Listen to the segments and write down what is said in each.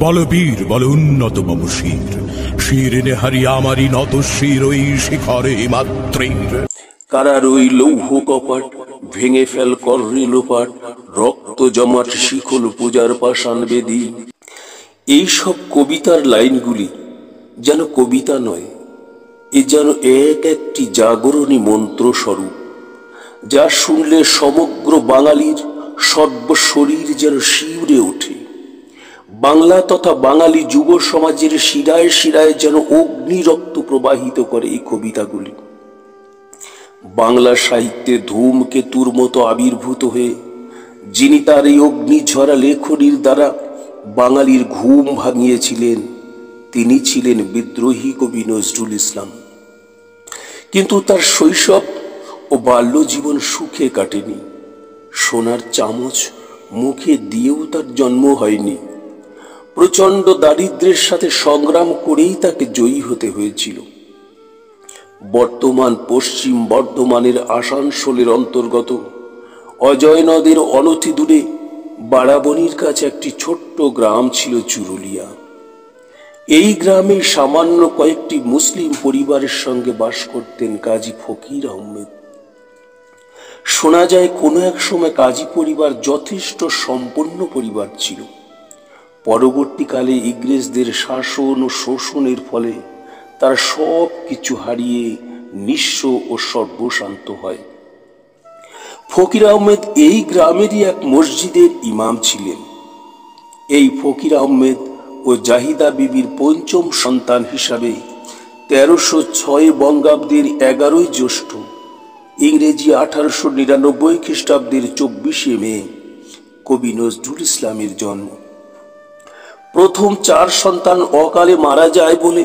বলবীর বল উন্নত মম শির, শির নেহারি আমারি নত শির ওই শিখরে মাত্রের। কারার ওই লৌহ কপাট ভেঙে ফেল কররি লোপাট, রক্ত জমাট শিখল পূজার পাষাণ বেদী। এইসব কবিতার লাইনগুলি যেন কবিতা নয়, এ যেন এক একটি জাগরণী মন্ত্র স্বরূপ, যা শুনলে সমগ্র বাঙালির সর্বশরীর যেন শিউরে ওঠে। বাংলা তথা বাঙালি যুব সমাজের শিরায় শিরায় যেন অগ্নি রক্ত প্রবাহিত করে এই কবিতাগুলি। বাংলা সাহিত্যে ধূমকেতুর মতো আবির্ভূত হয়ে যিনি তার এই অগ্নিঝরা লেখনীর দ্বারা বাঙালির ঘুম ভাঙিয়েছিলেন, তিনি ছিলেন বিদ্রোহী কবি নজরুল ইসলাম। কিন্তু তার শৈশব ও বাল্য জীবন সুখে কাটেনি। সোনার চামচ মুখে দিয়েও তার জন্ম হয়নি। প্রচন্ড দারিদ্র্যের সাথে সংগ্রাম করেই তাকে জয়ী হতে হয়েছিল। বর্তমান পশ্চিম বর্ধমানের আসানসোলের অন্তর্গত অজয় নদের অনতি দূরে বাড়াবনির কাছে একটি ছোট্ট গ্রাম ছিল চুরুলিয়া। এই গ্রামে সামান্য কয়েকটি মুসলিম পরিবারের সঙ্গে বাস করতেন কাজী ফকির আহমেদ। শোনা যায় কোনো এক সময় কাজী পরিবার যথেষ্ট সম্পন্ন পরিবার ছিল। পরবর্তীকালে ইংরেজদের শাসন ও শোষণের ফলে তারা সব কিছু হারিয়ে নিঃস্ব ও সর্বশান্ত হয়। ফকির আহমেদ এই গ্রামেরই এক মসজিদের ইমাম ছিলেন। এই ফকির আহমেদ ও জাহিদা বিবির পঞ্চম সন্তান হিসাবে 1306 বঙ্গাব্দের 11 জ্যৈষ্ঠ, ইংরেজি 1899 খ্রিস্টাব্দের 24 মে কবি নজরুল ইসলামের জন্ম। প্রথম 4 সন্তান অকালে মারা যায় বলে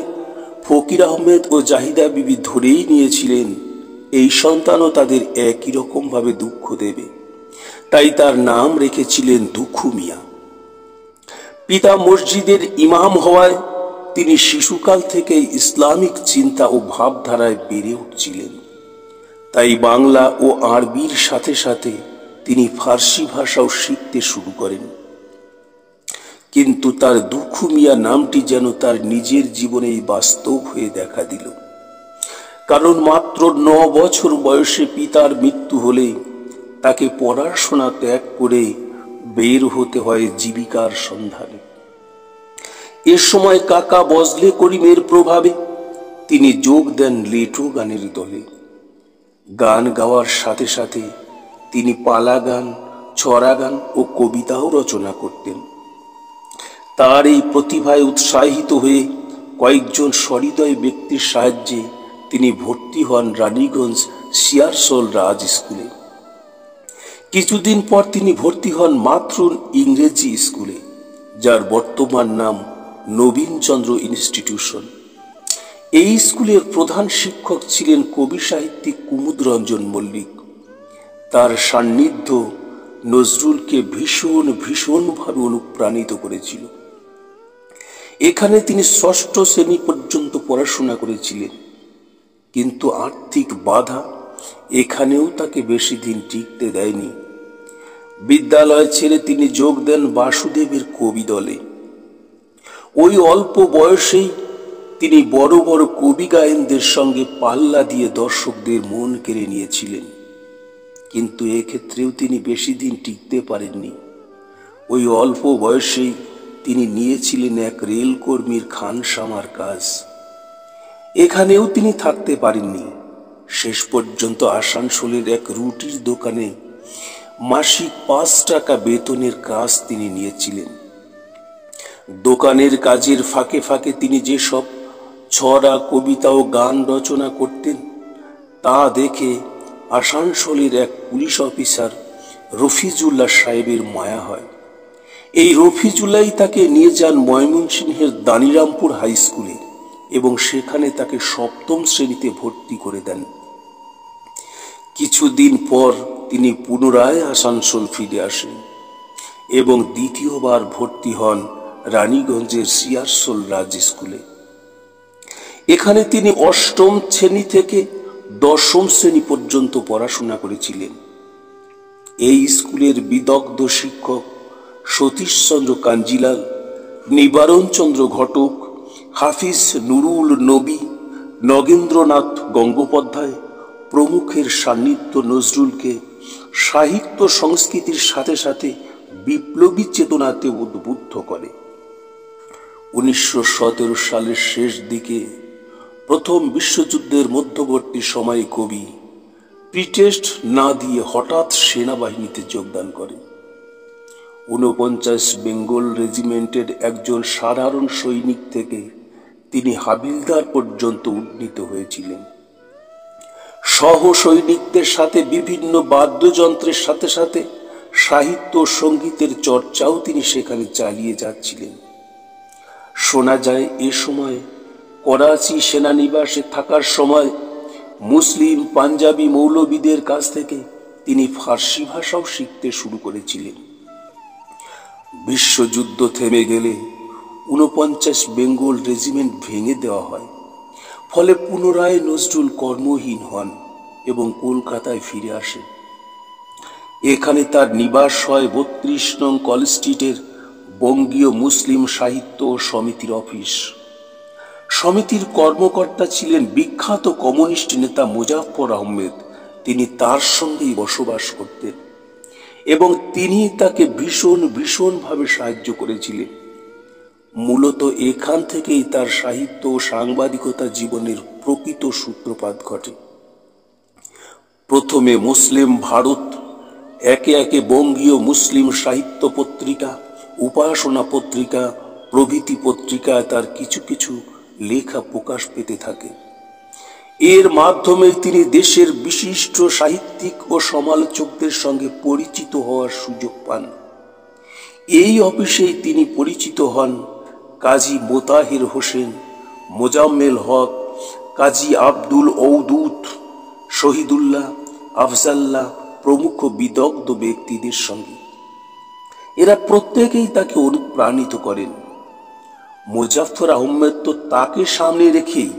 ফকির আহমেদ ও জাহিদা বিবি ধরেই নিয়েছিলেন এই সন্তানও তাদের একই রকম ভাবে দুঃখ দেবে, তাই তার নাম রেখেছিলেন দুঃখু মিয়া। পিতা মসজিদের ইমাম হওয়ায় তিনি শিশুকাল থেকেই ইসলামিক চিন্তা ও ভাবধারায় বেড়ে উঠছিলেন। তাই বাংলা ও আরবির সাথে সাথে তিনি ফার্সি ভাষাও শিখতে শুরু করেন। কিন্তু তার দুঃখু মিয়া নামটি যেন তার নিজের জীবনেই বাস্তব হয়ে দেখা দিল। কারণ মাত্র 9 বছর বয়সে পিতার মৃত্যু হলে তাকে পড়াশোনা ত্যাগ করে বের হতে হয় জীবিকার সন্ধানে। এ সময় কাকা বজলে করিমের প্রভাবে তিনি যোগ দেন লেটো গানের দলে। গান গাওয়ার সাথে সাথে তিনি পালা গান, ছড়া গান ও কবিতাও রচনা করতেন। তার এই প্রতিভায় উৎসাহিত হয়ে কয়েকজন সহৃদয় ব্যক্তির সাহায্যে তিনি ভর্তি হন রানীগঞ্জ সিয়ারসোল রাজ স্কুলে। কিছুদিন পর তিনি ভর্তি হন মাতৃ ইংরেজি স্কুলে, যার বর্তমান নাম নবীনচন্দ্র ইনস্টিটিউশন। এই স্কুলের প্রধান শিক্ষক ছিলেন কবি সাহিত্যিক কুমুদ রঞ্জন মল্লিক। তার সান্নিধ্য নজরুলকে ভীষণভাবে অনুপ্রাণিত করেছিল। এখানে তিনি 6ষ্ঠ শ্রেণী পর্যন্ত পড়াশোনা করেছিলেন, কিন্তু আর্থিক বাধা এখানেও তাকে বেশি দিন টিকতে দেয়নি। বিদ্যালয় ছেড়ে তিনি যোগ দেন বাসুদেবের কবি দলে। ওই অল্প বয়সেই তিনি বড় বড় কবি গায়নদের সঙ্গে পাল্লা দিয়ে দর্শকদের মন কেড়ে নিয়েছিলেন। কিন্তু এক্ষেত্রেও তিনি বেশি দিন টিকতে পারেননি। ওই অল্প বয়সেই তিনি নিয়েছিলেন এক রেল কর্মীর খানসামার কাজ। এখানেও তিনি থাকতে পারেননি। শেষ পর্যন্ত আসানসোলের এক রুটির দোকানে মাসিক 5 টাকা বেতনের কাজ তিনি নিয়েছিলেন। দোকানের কাজের ফাঁকে ফাঁকে তিনি যেসব ছড়া, কবিতা ও গান রচনা করতেন তা দেখে আসানসোলের এক পুলিশ অফিসার রফিজুল্লাহ সাহেবের মায়া হয়। এই রফিজুল্লাহ তাকে নিয়ে যান ময়মনসিংহের দানিরামপুর হাই স্কুলে এবং সেখানে তাকে 7ম শ্রেণীতে ভর্তি করে দেন। কিছুদিন পর তিনি পুনরায় আসানসোল ফিরে আসেন এবং দ্বিতীয়বার ভর্তি হন রানীগঞ্জের সিয়ারসোল রাজ স্কুলে। এখানে তিনি 8ম শ্রেণী থেকে 10ম শ্রেণী পর্যন্ত পড়াশোনা করেছিলেন। এই স্কুলের বিদগ্ধ শিক্ষক সতীশচন্দ্র কাঞ্জিলাল নিবারণচন্দ্র ঘটক, হাফিজ নুরুল নবী, নগেন্দ্রনাথ গঙ্গোপাধ্যায় প্রমুখের সান্নিধ্য নজরুলকে সাহিত্য সংস্কৃতির সাথে সাথে বিপ্লবী চেতনাতে উদ্বুদ্ধ করে। 1917 সালের শেষ দিকে প্রথম বিশ্বযুদ্ধের মধ্যবর্তী সময়ে কবি প্রিটেস্ট না দিয়ে হঠাৎ সেনাবাহিনীতে যোগদান করেন। 49 বেঙ্গল রেজিমেন্টের একজন সাধারণ সৈনিক থেকে তিনি হাবিলদার পর্যন্ত উন্নীত হয়েছিলেন। সহ সৈনিকদের সাথে বিভিন্ন বাদ্যযন্ত্রের সাথে সাথে সাহিত্য ও সঙ্গীতের চর্চাও তিনি সেখানে চালিয়ে যাচ্ছিলেন। শোনা যায় এ সময় করাচি সেনানিবাসে থাকার সময় মুসলিম পাঞ্জাবি মৌলবীদের কাছ থেকে তিনি ফার্সি ভাষাও শিখতে শুরু করেছিলেন। বিশ্বযুদ্ধ থেমে গেলে 49 বেঙ্গল রেজিমেন্ট ভেঙে দেওয়া হয়। ফলে পুনরায় নজরুল কর্মহীন হন এবং কলকাতায় ফিরে আসেন। এখানে তার নিবাস হয় 32 নং কলেজ স্ট্রিটের বঙ্গীয় মুসলিম সাহিত্য সমিতির অফিস। সমিতির কর্মকর্তা ছিলেন বিখ্যাত কমিউনিস্ট নেতা মোজাফফর আহমেদ। তিনি তার সঙ্গেই বসবাস করতেন এবং তিনি তাকে ভীষণভাবে সাহায্য করেছিলেন। মূলত এখান থেকেই তার সাহিত্য ও সাংবাদিকতা জীবনের প্রকৃত সূত্রপাত ঘটে। প্রথমে মুসলিম ভারত, একে একে বঙ্গীয় মুসলিম সাহিত্য পত্রিকা, উপাসনা পত্রিকা প্রভৃতি পত্রিকায় তার কিছু কিছু লেখা প্রকাশ পেতে থাকে। এর মাধ্যমে তিনি দেশের বিশিষ্ট সাহিত্যিক ও সমালোচকদের সঙ্গে পরিচিত হওয়ার সুযোগ পান। এই অফিসেই তিনি পরিচিত হন কাজী মোতাহের হোসেন, মোজাম্মেল হক, কাজী আব্দুল ঔদুদ, শহীদুল্লাহ, আফজাল্লাহ প্রমুখ বিদগ্ধ ব্যক্তিদের সঙ্গে। এরা প্রত্যেকেই তাকে অনুপ্রাণিত করেন। মোজাফফর আহমেদ তো তাকে সামনে রেখেই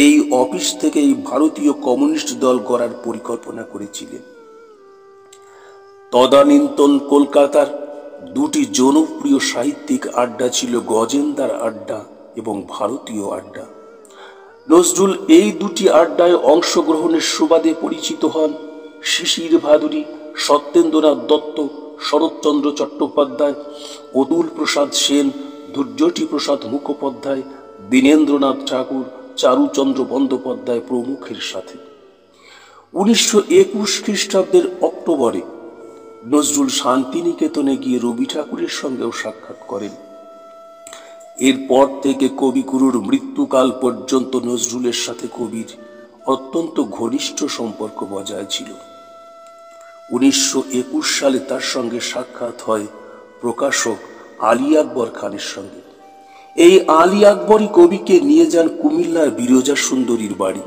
এই অফিস থেকেই ভারতীয় কমিউনিস্ট দল গড়ার পরিকল্পনা করেছিলেন। তদানীন্তন কলকাতার দুটি জনপ্রিয় সাহিত্যিক আড্ডা ছিল গজেন্দার আড্ডা এবং ভারতীয় আড্ডা। নজরুল এই দুটি আড্ডায় অংশগ্রহণের সুবাদে পরিচিত হন শিশির ভাদুরী, সত্যেন্দ্রনাথ দত্ত, শরৎচন্দ্র চট্টোপাধ্যায়, অতুল প্রসাদ সেন, দুর্যটি প্রসাদ মুখোপাধ্যায়, দীনেন্দ্রনাথ ঠাকুর, চারুচন্দ্র বন্দ্যোপাধ্যায় প্রমুখের সাথে। 1921 খ্রিস্টাব্দের অক্টোবরে নজরুল শান্তিনিকেতনে গিয়ে রবি ঠাকুরের সঙ্গেও সাক্ষাৎ করেন। এরপর থেকে কবিগুরুর মৃত্যুকাল পর্যন্ত নজরুলের সাথে কবির অত্যন্ত ঘনিষ্ঠ সম্পর্ক বজায় ছিল। 1921 সালে তার সঙ্গে সাক্ষাৎ হয় প্রকাশক আলী আকবর খানের সঙ্গে। এই আলী আকবরই কবিকে নিয়ে যান কুমিল্লার বিরজা সুন্দরীর বাড়ি,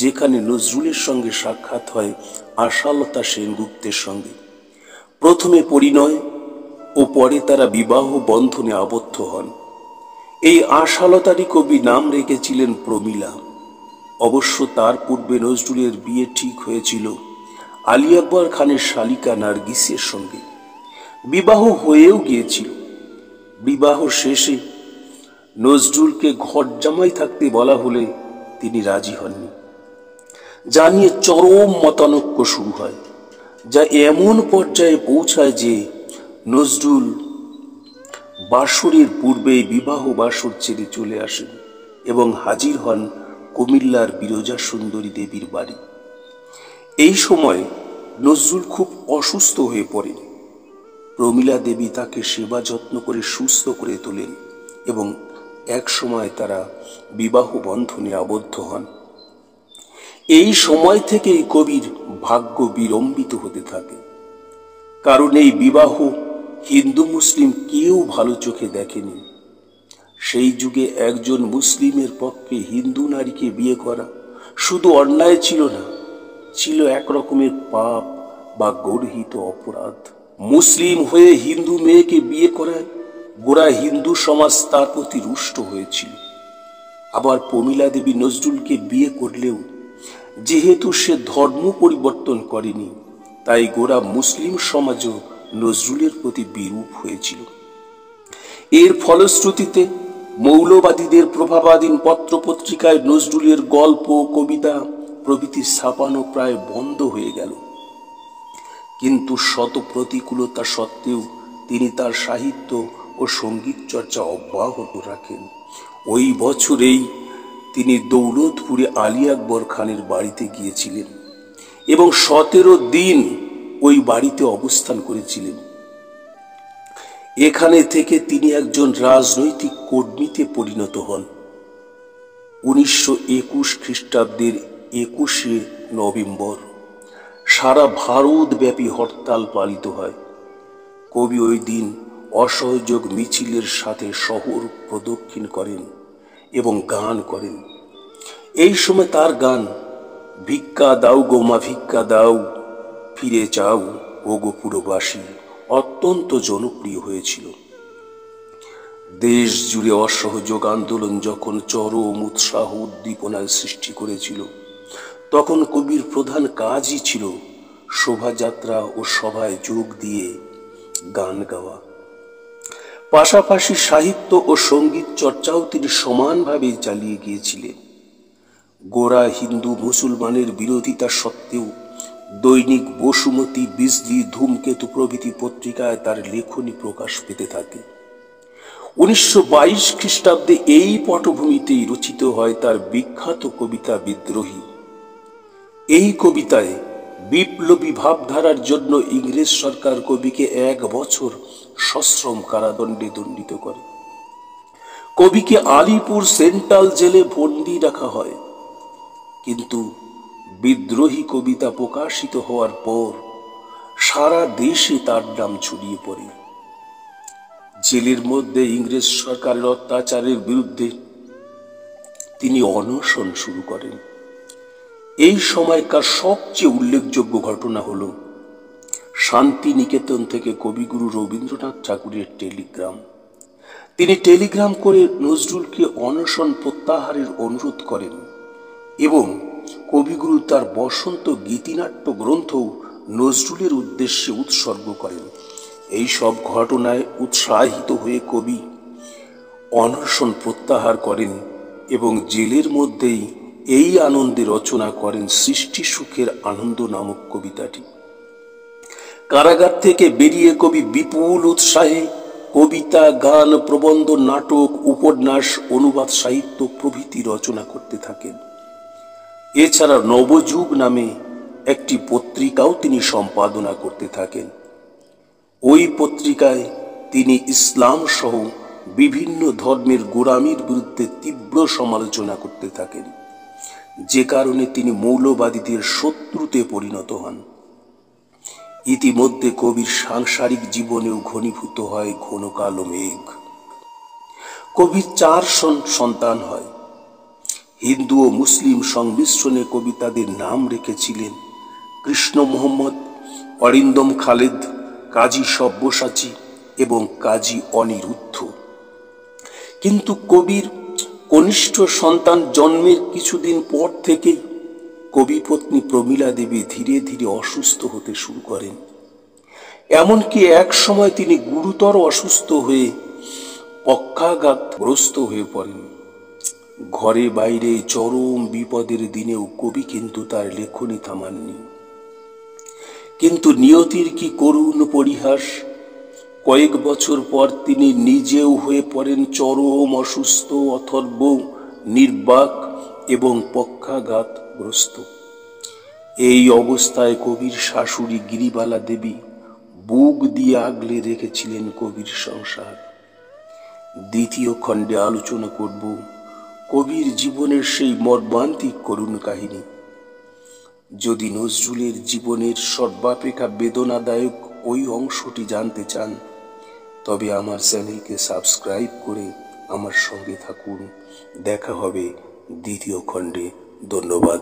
যেখানে নজরুলের সঙ্গে সাক্ষাৎ হয় আশালতা সেনগুপ্তের সঙ্গে। প্রথমে পরিণয় ও পরে তারা বিবাহ বন্ধনে আবদ্ধ হন। এই আশালতারই কবি নাম রেখেছিলেন প্রমীলা। অবশ্য তার পূর্বে নজরুলের বিয়ে ঠিক হয়েছিল আলী আকবর খানের শালিকা নার্গিসের সঙ্গে। বিবাহ হয়েও গিয়েছিল। বিবাহ শেষে নজরুলকে ঘর জামাই থাকতে বলা হলে তিনি রাজি হননি, যা নিয়ে চরম মতানৈক্য শুরু হয়, যা এমন পর্যায়ে পৌঁছায় যে নজরুল বাসরের পূর্বেই বিবাহ বাসর ছেড়ে চলে আসেন এবং হাজির হন কুমিল্লার বিরজা সুন্দরী দেবীর বাড়ি। এই সময় নজরুল খুব অসুস্থ হয়ে পড়েন। প্রমীলা দেবী তাকে সেবা যত্ন করে সুস্থ করে তোলেন এবং এক সময় তারা বিবাহ বন্ধনে আবদ্ধ হন। এই সময় থেকেই কবির ভাগ্য বিলম্বিত হতে থাকে, কারণ এই বিবাহ হিন্দু মুসলিম কেউ ভালো চোখে দেখেনি। সেই যুগে একজন মুসলিমের পক্ষে হিন্দু নারীকে বিয়ে করা শুধু অন্যায় ছিল না, ছিল এক রকমের পাপ বা গর্হিত অপরাধ। মুসলিম হয়ে হিন্দু মেয়েকে বিয়ে করায় গোড়া হিন্দু সমাজ তার প্রতি রুষ্ট হয়েছিল। আবার প্রমীলা দেবী নজরুলকে বিয়ে করলেও যেহেতু সে ধর্ম পরিবর্তন করেনি, তাই গোড়া মুসলিম সমাজও নজরুলের প্রতি বিরূপ হয়েছিল। এর ফলশ্রুতিতে মৌলবাদীদের প্রভাবাধীন পত্রপত্রিকায় নজরুলের গল্প, কবিতা প্রভৃতি ছাপানো প্রায় বন্ধ হয়ে গেল। কিন্তু শত প্রতিকূলতা সত্ত্বেও তিনি তার সাহিত্য ও সঙ্গীত চর্চা অব্যাহত রাখেন। ওই বছরেই তিনি দৌলতপুরে আলী আকবর খানের বাড়িতে গিয়েছিলেন এবং 17 দিন ওই বাড়িতে অবস্থান করেছিলেন। এখানে থেকে তিনি একজন রাজনৈতিক কর্মীতে পরিণত হন। 1921 খ্রিস্টাব্দের 21শে নভেম্বর সারা ভারতব্যাপী হরতাল পালিত হয়। কবি ওই দিন অসহযোগ মিছিলের সাথে শহর প্রদক্ষিণ করেন এবং গান করেন। এই সময় তার গান ভিক্ষা দাও গো মা ভিক্ষা দাও, ফিরে যাও ও গো পুরবাসী অত্যন্ত জনপ্রিয় হয়েছিল। দেশ জুড়ে অসহযোগ আন্দোলন যখন চরম উৎসাহ উদ্দীপনার সৃষ্টি করেছিল, তখন কবির প্রধান কাজই ছিল শোভাযাত্রা ও সভায় যোগ দিয়ে গান গাওয়া। পাশাপাশি সাহিত্য ও সঙ্গীত চর্চাও তিনি সমানভাবে চালিয়ে গিয়েছিলেন। গোঁড়া হিন্দু মুসলমানের বিরোধিতা সত্ত্বেও দৈনিক বসুমতী, বিজলি, ধূমকেতু প্রভৃতি পত্রিকায় তার লেখনী প্রকাশ পেতে থাকে। 1922 খ্রিস্টাব্দে এই পটভূমিতেই রচিত হয় তার বিখ্যাত কবিতা বিদ্রোহী। এই কবিতায় বিপ্লবী ভাবধারার জন্য ইংরেজ সরকার কবিকে 1 বছর সশ্রম কারাদণ্ডে দণ্ডিত করে। কবিকে আলিপুর সেন্ট্রাল জেলে বন্দী রাখা হয়। কিন্তু বিদ্রোহী কবিতা প্রকাশিত হওয়ার পর সারা দেশে তার নাম ছড়িয়ে পড়ে। জেলের মধ্যে ইংরেজ সরকারের অত্যাচারের বিরুদ্ধে তিনি অনশন শুরু করেন। এই সময়কার সবচেয়ে উল্লেখযোগ্য ঘটনা হল শান্তিনিকেতন থেকে কবিগুরু রবীন্দ্রনাথ ঠাকুরের টেলিগ্রাম। তিনি টেলিগ্রাম করে নজরুলকে অনশন প্রত্যাহারের অনুরোধ করেন এবং কবিগুরু তার বসন্ত গীতিনাট্য গ্রন্থ নজরুলের উদ্দেশ্যে উৎসর্গ করেন। এই সব ঘটনায় উৎসাহিত হয়ে কবি অনশন প্রত্যাহার করেন এবং জেলের মধ্যেই এই আনন্দে রচনা করেন সৃষ্টি সুখের আনন্দ নামক কবিতাটি। কারাগার থেকে বেরিয়ে কবি বিপুল উৎসাহে কবিতা, গান, প্রবন্ধ, নাটক, উপন্যাস, অনুবাদ সাহিত্য প্রভৃতি রচনা করতে থাকেন। এছাড়া নবযুগ নামে একটি পত্রিকাও তিনি সম্পাদনা করতে থাকেন। ওই পত্রিকায় তিনি ইসলাম সহ বিভিন্ন ধর্মের গোঁড়ামির বিরুদ্ধে তীব্র সমালোচনা করতে থাকেন, যে কারণে তিনি মৌলবাদীদের শত্রুতে পরিণত হন। ইতিমধ্যে কবির সাংসারিক জীবনেও ঘনীভূত হয় ঘন কালো মেঘ। কবির 4 সন্তান হয়। হিন্দু ও মুসলিম সংমিশ্রণে কবি তাদের নাম রেখেছিলেন কৃষ্ণ মোহাম্মদ, অরিন্দম খালেদ, কাজী সব্যসাচী এবং কাজী অনিরুদ্ধ। কিন্তু কবির কনিষ্ঠ সন্তান জন্মের কিছুদিন পর থেকেই কবিপত্নী প্রমীলা দেবী ধীরে ধীরে অসুস্থ হতে শুরু করেন। এমনকি এক সময় তিনি গুরুতর অসুস্থ হয়ে পক্ষাঘাতগ্রস্ত হয়ে পড়েন। ঘরে বাইরে চরম বিপদের দিনেও কবি কিন্তু তার লেখনী থামাননি। কিন্তু নিয়তির কি করুণ পরিহাস, কয়েক বছর পর তিনি নিজেও হয়ে পড়েন চরম অসুস্থ, অথর্ব, নির্বাক এবং পক্ষাঘাতগ্রস্ত। এই অবস্থায় কবির শাশুড়ি গিরিবালা দেবী বুক দিয়ে আগলে রেখেছিলেন কবির সংসার। দ্বিতীয় খণ্ডে আলোচনা করব কবির জীবনের সেই মর্মান্তিক করুণ কাহিনী। যদি নজরুলের জীবনের সর্বাপেক্ষা বেদনাদায়ক ওই অংশটি জানতে চান, তবে আমার চ্যানেলকে সাবস্ক্রাইব করে আমার সঙ্গে থাকুন। দেখা হবে দ্বিতীয় খণ্ডে। ধন্যবাদ।